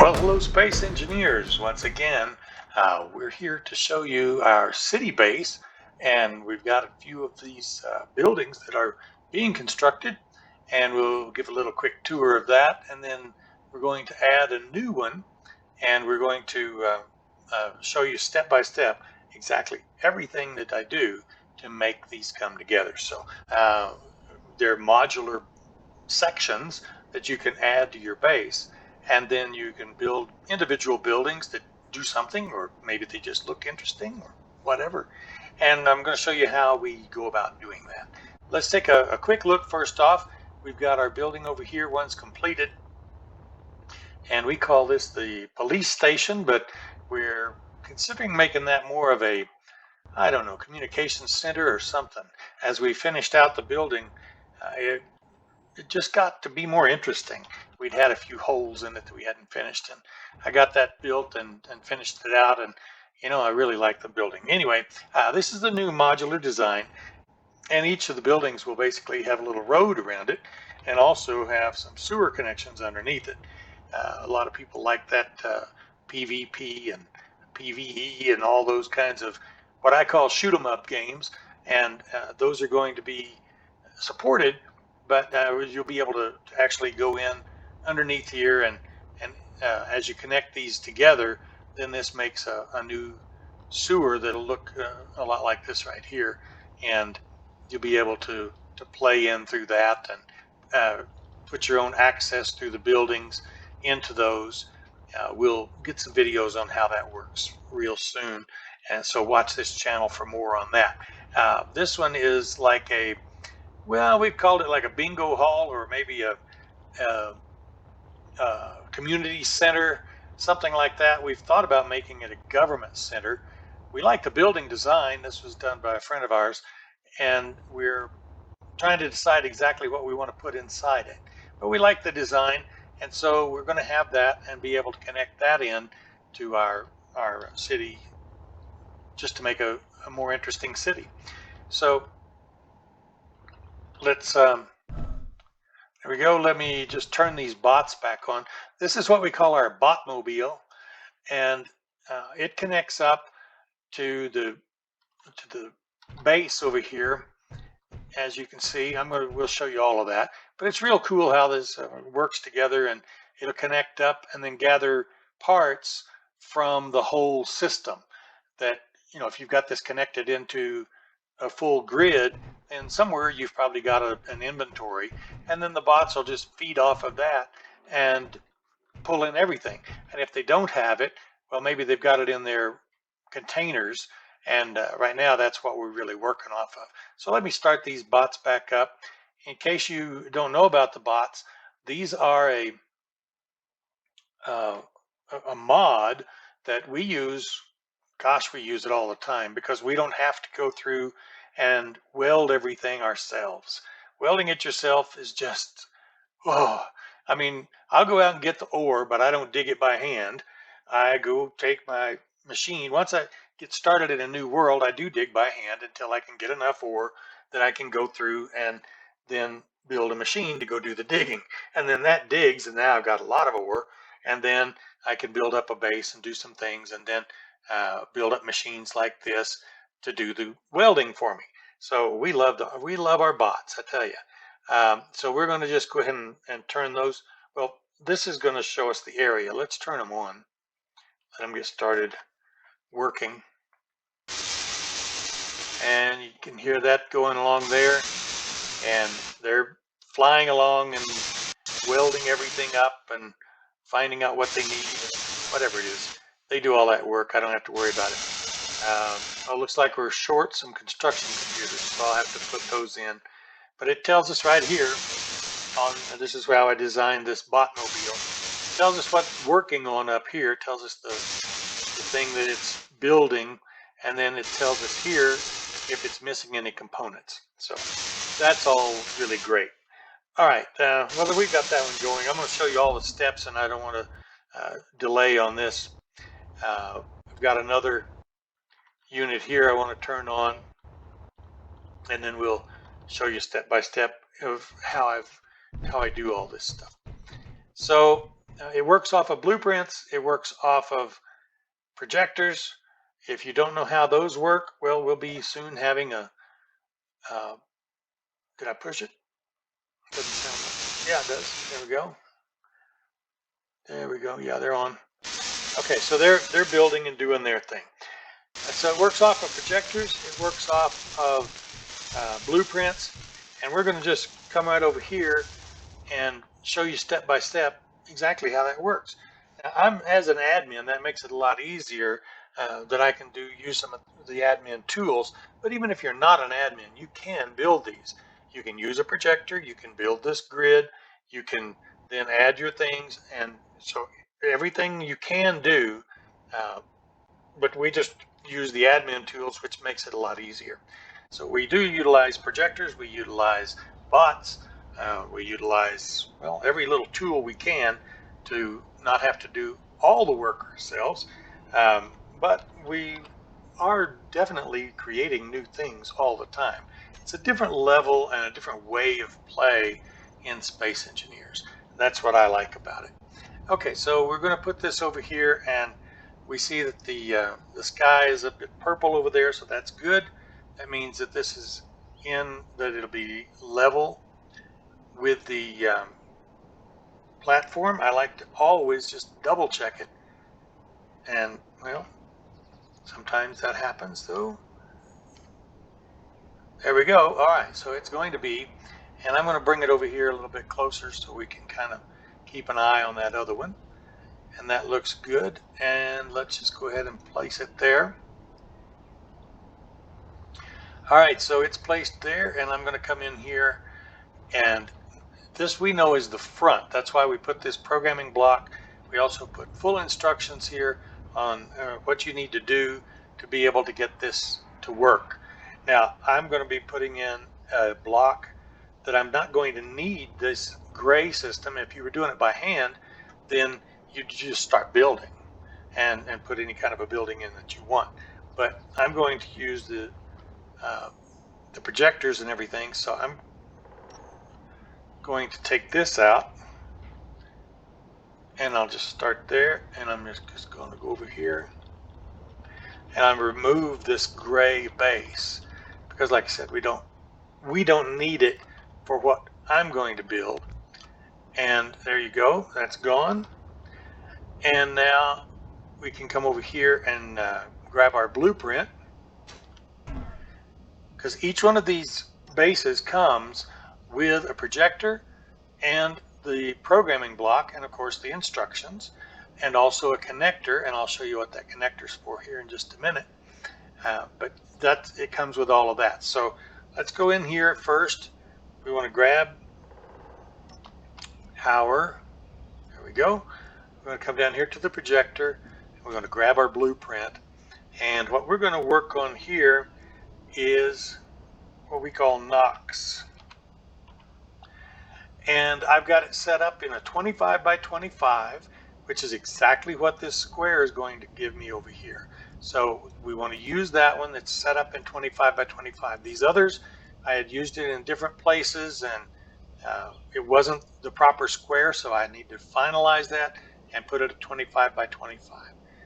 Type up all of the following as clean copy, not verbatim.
Well, hello, space engineers. Once again, we're here to show you our city base, and we've got a few of these buildings that are being constructed, and we'll give a little quick tour of that, and then we're going to add a new one, and we're going to show you step by step exactly everything that I do to make these come together. So they're modular sections that you can add to your base, and then you can build individual buildings that do something, or maybe they just look interesting or whatever. And I'm going to show you how we go about doing that. Let's take a quick look. First off, we've got our building over here once completed, and we call this the police station, but we're considering making that more of a, I don't know, communications center or something. As we finished out the building, it just got to be more interesting. We'd had a few holes in it that we hadn't finished, and I got that built and finished it out. And I really like the building. Anyway, this is the new modular design, and each of the buildings will basically have a little road around it, and also have some sewer connections underneath it. A lot of people like that PvP and PvE and all those kinds of what I call shoot 'em up games, and those are going to be supported, but you'll be able to actually go in underneath here, and as you connect these together, then this makes a new sewer that'll look a lot like this right here, and you'll be able to play in through that, and put your own access through the buildings into those. We'll get some videos on how that works real soon, and so watch this channel for more on that. This one is like a, well, we've called it like a bingo hall, or maybe a, community center, something like that. We've thought about making it a government center. We like the building design. This was done by a friend of ours, and we're trying to decide exactly what we want to put inside it. But we like the design, and so we're going to have that and be able to connect that in to our city, just to make a more interesting city. So let's there we go. Let me just turn these bots back on. This is what we call our botmobile, and it connects up to the base over here. As you can see, we'll show you all of that. But it's real cool how this works together, and it'll connect up and then gather parts from the whole system. That, if you've got this connected into a full grid, and somewhere you've probably got an inventory, and then the bots will just feed off of that and pull in everything. And if they don't have it, well, maybe they've got it in their containers, and right now that's what we're really working off of. So let me start these bots back up. In case you don't know about the bots, these are uh, a mod that we use. Gosh, we use it all the time because we don't have to go through and weld everything ourselves. Welding it yourself is just, oh, I mean, I'll go out and get the ore, but I don't dig it by hand. I go take my machine. Once I get started in a new world, I do dig by hand until I can get enough ore that I can go through and then build a machine to go do the digging. And then that digs, and now I've got a lot of ore, and then I can build up a base and do some things, and then build up machines like this to do the welding for me. So we love our bots, I tell you. So we're going to just go ahead and turn those. Well, this is going to show us the area. Let's turn them on. Let them get started working. And you can hear that going along there. And they're flying along and welding everything up and finding out what they need, whatever it is. They do all that work. I don't have to worry about it. Oh, looks like we're short some construction computers, so I'll have to put those in. But it tells us right here on, this is how I designed this botmobile. It tells us what's working on up here. It tells us the thing that it's building, and then it tells us here if it's missing any components. So that's all really great. All right, well, we've got that one going. I'm going to show you all the steps, and I don't want to delay on this. I've got another unit here I want to turn on, and then we'll show you step by step of how I do all this stuff. So It works off of blueprints. It works off of projectors. If you don't know how those work, well, we'll be soon having a, uh, did I push it? Doesn't sound like, yeah, it does. There we go. There we go. Yeah, they're on. Okay, so they're building and doing their thing. So it works off of projectors. It works off of blueprints. And we're going to just come right over here and show you step by step exactly how that works. Now, I'm as an admin, that makes it a lot easier that I can use some of the admin tools. But even if you're not an admin, you can build these. You can use a projector. You can build this grid. You can then add your things, and so everything you can do. Uh, but we just use the admin tools, which makes it a lot easier. So we do utilize projectors, we utilize bots, we utilize, well, every little tool we can to not have to do all the work ourselves. Um, but we are definitely creating new things all the time. It's a different level and a different way of play in Space Engineers. That's what I like about it. Okay, so we're going to put this over here, and we see that the sky is a bit purple over there, so that's good. That means that this is that it'll be level with the platform. I like to always just double check it, and well, sometimes that happens though. There we go. All right, so it's going to be, and I'm going to bring it over here a little bit closer so we can kind of keep an eye on that other one. And that looks good, and let's just go ahead and place it there. All right, so it's placed there, and I'm going to come in here, and this we know is the front. That's why we put this programming block. We also put full instructions here on what you need to do to be able to get this to work. Now, I'm going to be putting in a block that I'm not going to need this gray system. If you were doing it by hand, then you just start building and put any kind of a building in that you want. But I'm going to use the projectors and everything, so I'm going to take this out, and I'll just start there, and I'm just going to go over here, and I remove this gray base because, like I said, we don't need it for what I'm going to build. And there you go, that's gone. And now we can come over here and grab our blueprint, because each one of these bases comes with a projector and the programming block, and of course the instructions, and also a connector, and I'll show you what that connector's for here in just a minute. But it comes with all of that. So let's go in here first. We want to grab there we go. We're going to come down here to the projector, and we're going to grab our blueprint, and what we're going to work on here is what we call NOx. And I've got it set up in a 25 by 25, which is exactly what this square is going to give me over here. So we want to use that one that's set up in 25 by 25. These others, I had used it in different places, and it wasn't the proper square, so I need to finalize that and put it at 25 by 25.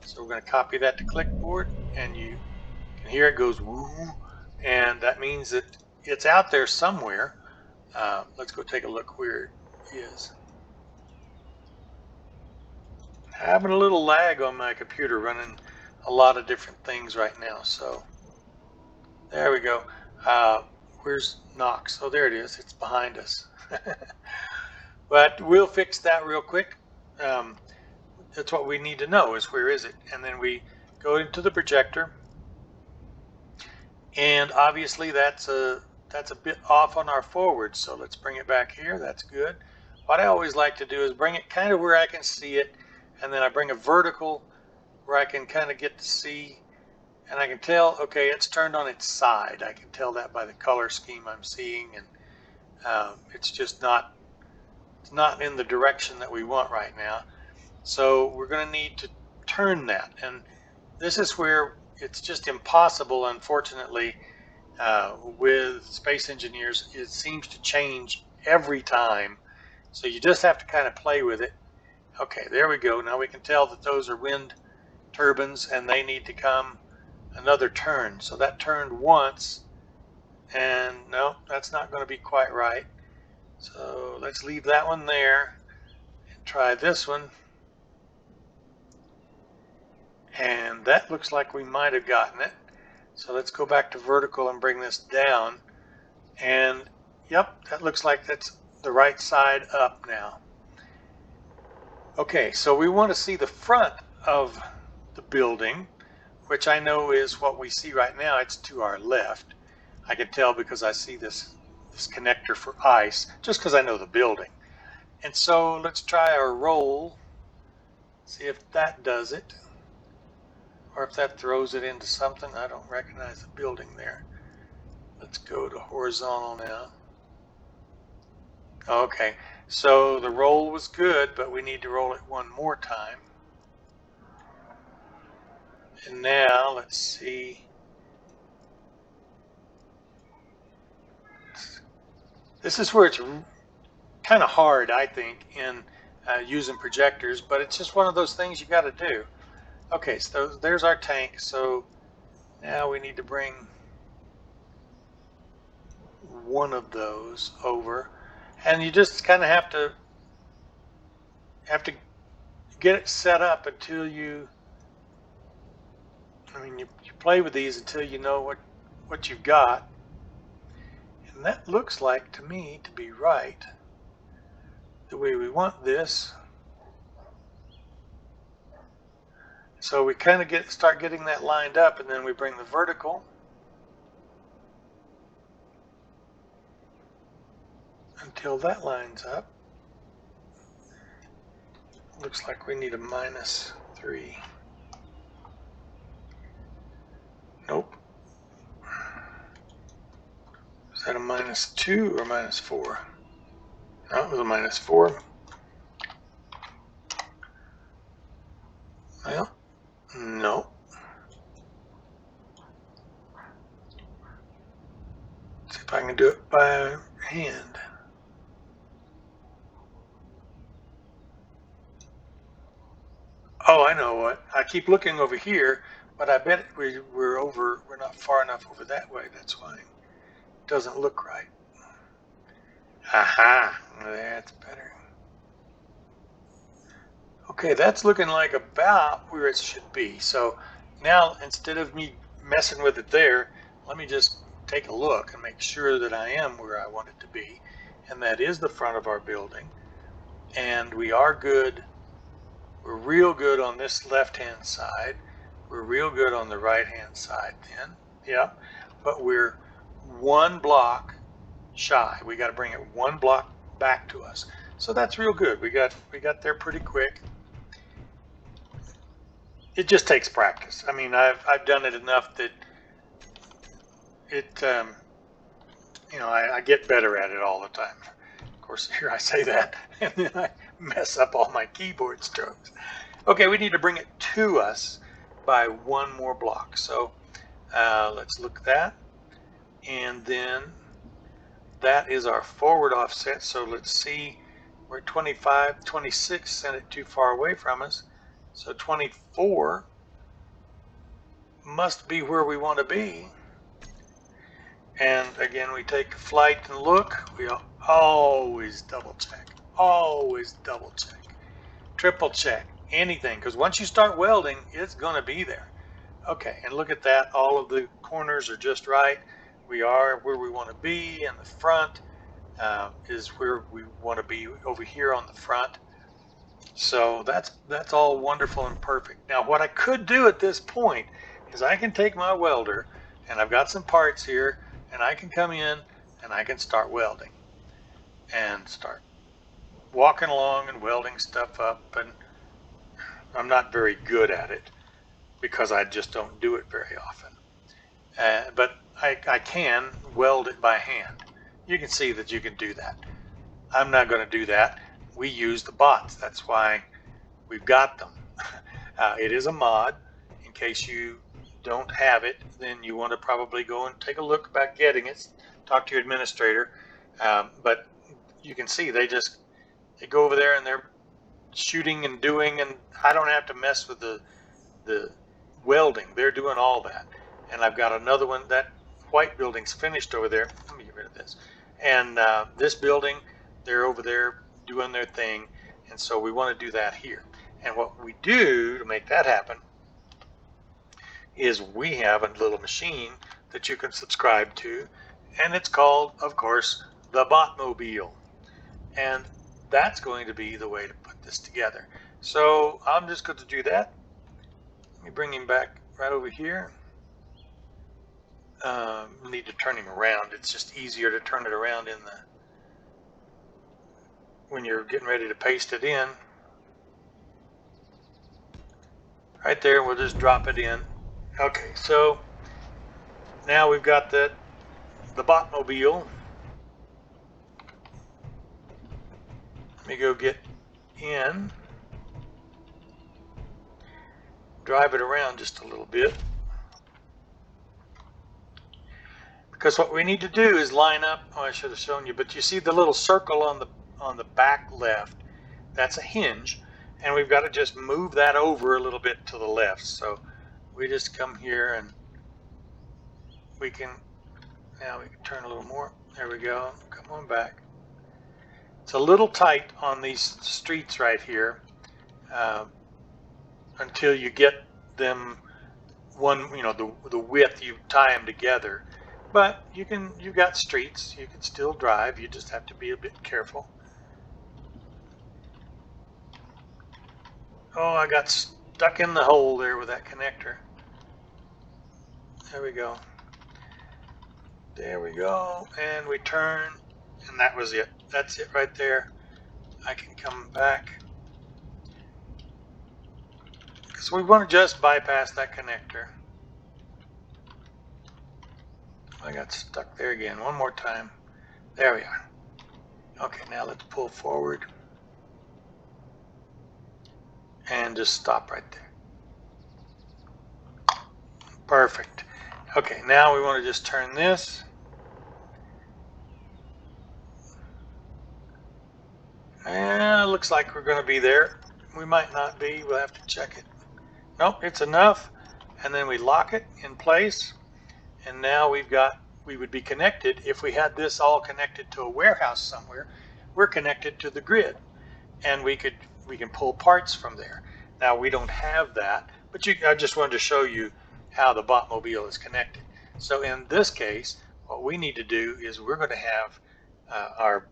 So we're going to copy that to clipboard, and you can hear it goes woo, and that means that it's out there somewhere. Let's go take a look where it is. Having a little lag on my computer, running a lot of different things right now. So there we go. Where's Knox? Oh, there it is. It's behind us. But we'll fix that real quick. That's what we need to know, is where is it? And then we go into the projector, and obviously that's a bit off on our forward, so let's bring it back here. That's good. What I always like to do is bring it kind of where I can see it, and then I bring a vertical where I can kind of get to see, and I can tell, okay, it's turned on its side. I can tell that by the color scheme I'm seeing, and it's just not in the direction that we want right now. So we're going to need to turn that, and this is where it's just impossible, unfortunately. With Space Engineers, it seems to change every time, so you just have to kind of play with it. Okay, there we go. Now we can tell that those are wind turbines and they need to come another turn. So that turned once, and no, that's not going to be quite right. So let's leave that one there and try this one. And that looks like we might have gotten it. So let's go back to vertical and bring this down. And yep, that looks like that's the right side up now. Okay, so we want to see the front of the building, which I know is what we see right now. It's to our left. I can tell because I see this connector for ice, just because I know the building. And so let's try our roll, see if that does it, or if that throws it into something. I don't recognize the building there. Let's go to horizontal now. Okay, so the roll was good, but we need to roll it one more time. And now let's see. This is where it's kind of hard, I think, in using projectors, but it's just one of those things you got to do. Okay, so there's our tank. So now we need to bring one of those over, and you just kind of have to get it set up until you. I mean, you play with these until you know what you've got, and that looks like to me to be right. The way we want this. So we kind of start getting that lined up, and then we bring the vertical until that lines up. Looks like we need a -3. Nope. Is that a -2 or -4? No, it was a -4. Well, no. See if I can do it by hand. Oh, I know what. I keep looking over here, but I bet we're not far enough over that way. That's why it doesn't look right. Aha, that's better. Okay, that's looking like about where it should be. So now instead of me messing with it there, let me just take a look and make sure that I am where I want it to be. And that is the front of our building. And we are good. We're real good on this left-hand side. We're real good on the right-hand side then. Yeah, but we're one block shy. We got to bring it one block back to us. So that's real good. We got there pretty quick. It just takes practice. I mean, I've done it enough that it I get better at it all the time. Of course, here I say that, and then I mess up all my keyboard strokes. Okay, we need to bring it to us by one more block. So let's look at that, and then that is our forward offset. So let's see, we're 25, 26 sent it too far away from us. So 24 must be where we want to be. And again, we take a flight and look. We always double check, triple check, anything, because once you start welding, it's going to be there. Okay, and look at that. All of the corners are just right. We are where we want to be, and the front is where we want to be over here on the front. So that's all wonderful and perfect. Now, what I could do at this point is I can take my welder, and I've got some parts here, and I can come in and I can start welding and start walking along and welding stuff up. And I'm not very good at it because I just don't do it very often. But I can weld it by hand. You can see that you can do that. I'm not going to do that. We use the bots. That's why we've got them. It is a mod. In case you don't have it, then you want to probably go and take a look about getting it. Talk to your administrator. But you can see they go over there and they're shooting and doing, and I don't have to mess with the welding. They're doing all that. And I've got another one. That white building's finished over there. Let me get rid of this. And this building, they're over there doing their thing. And so we want to do that here. And what we do to make that happen is we have a little machine that you can subscribe to, and it's called, of course, the Botmobile. And that's going to be the way to put this together. So I'm just going to do that. Let me bring him back right over here. Need to turn him around. It's just easier to turn it around when you're getting ready to paste it in. Right there, we'll just drop it in. Okay, so now we've got the Botmobile. Let me go get in, drive it around just a little bit, because what we need to do is line up. Oh, I should have shown you, but you see the little circle on the back left, that's a hinge, and we've got to just move that over a little bit to the left. So we just come here and we can turn a little more. There we go. Come on back. It's a little tight on these streets right here until you get them one, the width, you tie them together. But you've got streets, you can still drive, you just have to be a bit careful. Oh, I got stuck in the hole there with that connector. There we go. There we go, and we turn, and that was it. That's it right there. I can come back, because we want to just bypass that connector. I got stuck there again. One more time. There we are. Okay, now let's pull forward and just stop right there. Perfect. Okay, now we want to just turn this. And it looks like we're going to be there. We might not be. We'll have to check it. Nope, it's enough. And then we lock it in place. And now we would be connected. If we had this all connected to a warehouse somewhere, we're connected to the grid. And we can pull parts from there. Now we don't have that, but I just wanted to show you how the Botmobile is connected. So in this case, what we need to do is we're going to have our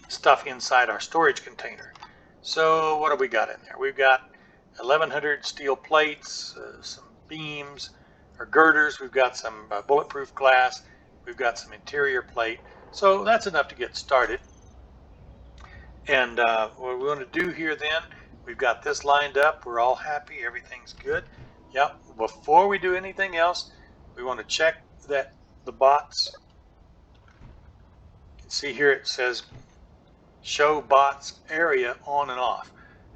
stuff inside our storage container. So what have we got in there? We've got 1100 steel plates, some beams or girders. We've got some bulletproof glass. We've got some interior plate. So that's enough to get started. And what we want to do here then, we've got this lined up. We're all happy. Everything's good. Yep. Before we do anything else, we want to check that the bots, you can see here it says show bots area on and off.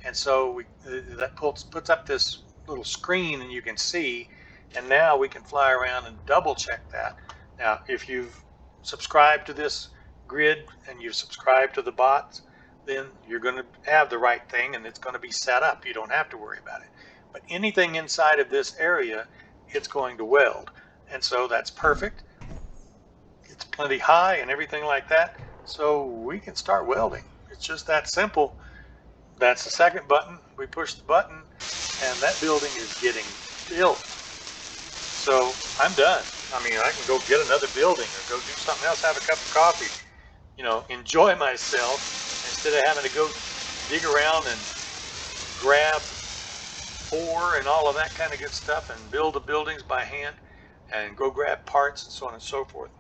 And so that puts up this little screen, and you can see, and now we can fly around and double check that. Now, if you've subscribed to this grid and you've subscribed to the bots, then you're going to have the right thing and it's going to be set up. You don't have to worry about it. But anything inside of this area, it's going to weld. And so that's perfect. It's plenty high and everything like that. So we can start welding. It's just that simple. That's the second button. We push the button and that building is getting built. So I'm done. I mean, I can go get another building or go do something else, have a cup of coffee, enjoy myself, instead of having to go dig around and grab ore and all of that kind of good stuff and build the buildings by hand and go grab parts and so on and so forth.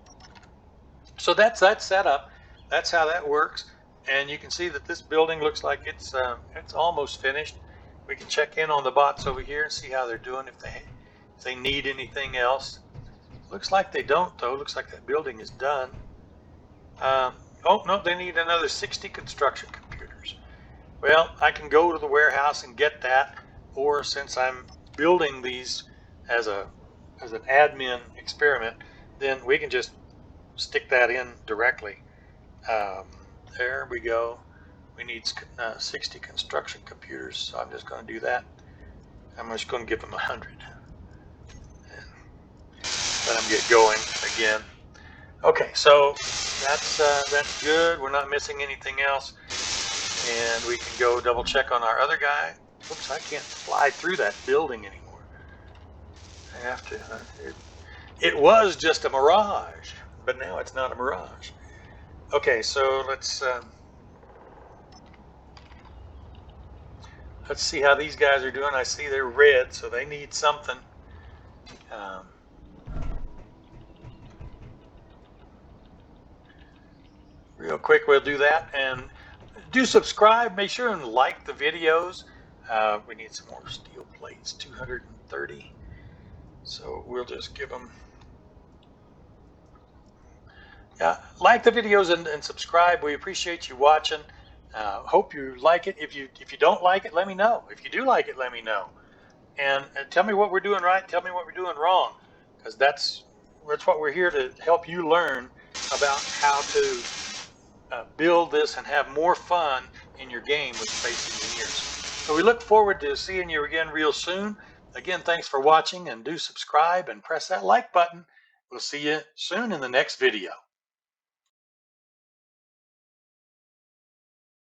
So that's that setup. That's how that works. And you can see that this building looks like it's almost finished. We can check in on the bots over here and see how they're doing, if they need anything else. Looks like they don't, though. Looks like that building is done. Oh, no, they need another 60 construction computers. Well, I can go to the warehouse and get that, or since I'm building these as an admin experiment, then we can just stick that in directly. There we go. We need 60 construction computers, so I'm just going to do that. I'm just going to give them 100 and let them get going again. Okay, so that's good. We're not missing anything else, and we can go double check on our other guy. Oops, I can't fly through that building anymore. I have to. It was just a mirage, but now it's not a mirage. Okay, so let's see how these guys are doing. I see they're red, so they need something. Um, Real quick, we'll do that, and do subscribe. Make sure and like the videos. We need some more steel plates, 230. So we'll just give them. Like the videos and subscribe. We appreciate you watching. Hope you like it. If you don't like it, let me know. If you do like it, let me know. And tell me what we're doing right. Tell me what we're doing wrong, because that's what we're here to help you learn about how to build this and have more fun in your game with Space Engineers. So we look forward to seeing you again real soon. Again, thanks for watching, and do subscribe and press that like button. We'll see you soon in the next video.